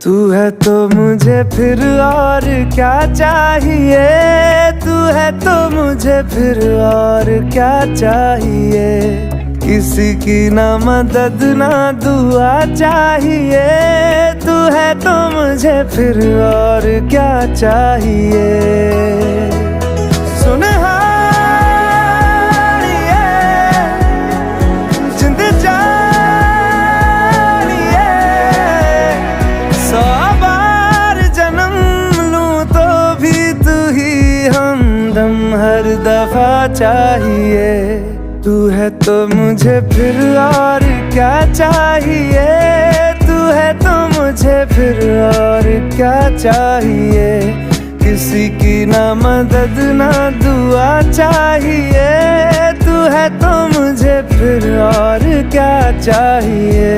तू है तो मुझे फिर और क्या चाहिए, तू है तो मुझे फिर और क्या चाहिए। किसी की ना मदद ना दुआ चाहिए, तू है तो मुझे फिर और क्या चाहिए। सुन हर दफा चाहिए, तू है तो मुझे फिर और क्या चाहिए, तू है तो मुझे फिर और क्या चाहिए। किसी की ना मदद ना दुआ चाहिए, तू है तो मुझे फिर और क्या चाहिए।